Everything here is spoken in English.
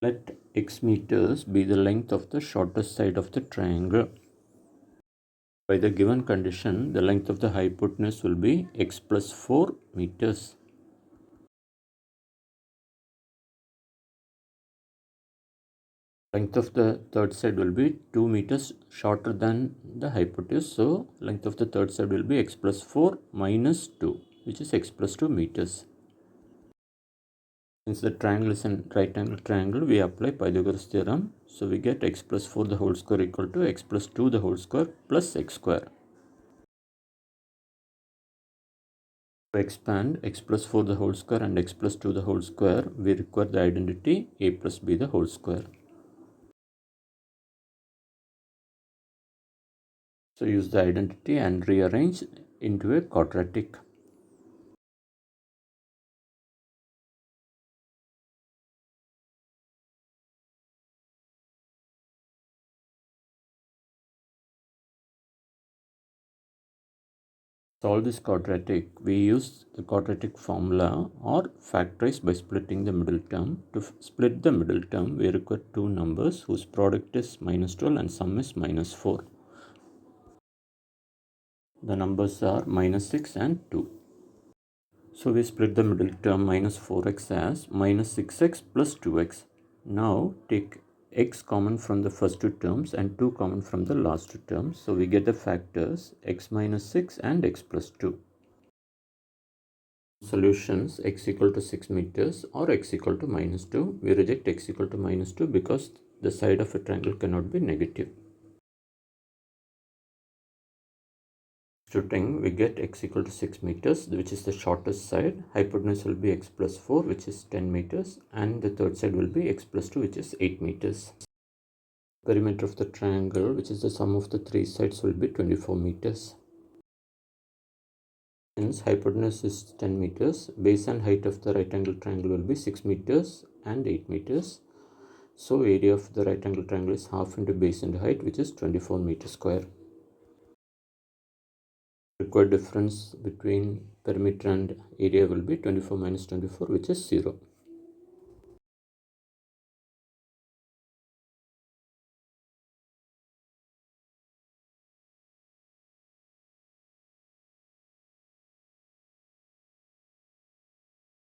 Let x meters be the length of the shortest side of the triangle. By the given condition, the length of the hypotenuse will be x plus 4 meters. Length of the third side will be 2 meters shorter than the hypotenuse. So, length of the third side will be x plus 4 minus 2, which is x plus 2 meters. Since the triangle is a right angle triangle, we apply Pythagoras theorem. So we get x plus 4 the whole square equal to x plus 2 the whole square plus x square. To expand x plus 4 the whole square and x plus 2 the whole square, we require the identity a plus b the whole square. So use the identity and rearrange into a quadratic. Solve this quadratic, we use the quadratic formula or factorize by splitting the middle term. To split the middle term, we require two numbers whose product is minus 12 and sum is minus 4. The numbers are minus 6 and 2. So we split the middle term minus 4x as minus 6x plus 2x. Now take x common from the first two terms and 2 common from the last two terms. So we get the factors x minus 6 and x plus 2. Solutions x equal to 6 meters or x equal to minus 2. We reject x equal to minus 2 because the side of a triangle cannot be negative. Substituting, we get x equal to 6 meters, which is the shortest side. Hypotenuse will be x plus 4, which is 10 meters, and the third side will be x plus 2, which is 8 meters. Perimeter of the triangle, which is the sum of the three sides, will be 24 meters. Since hypotenuse is 10 meters, base and height of the right angle triangle will be 6 meters and 8 meters. So area of the right angle triangle is half into base into height, which is 24 meters square. Required difference between perimeter and area will be 24 minus 24, which is 0.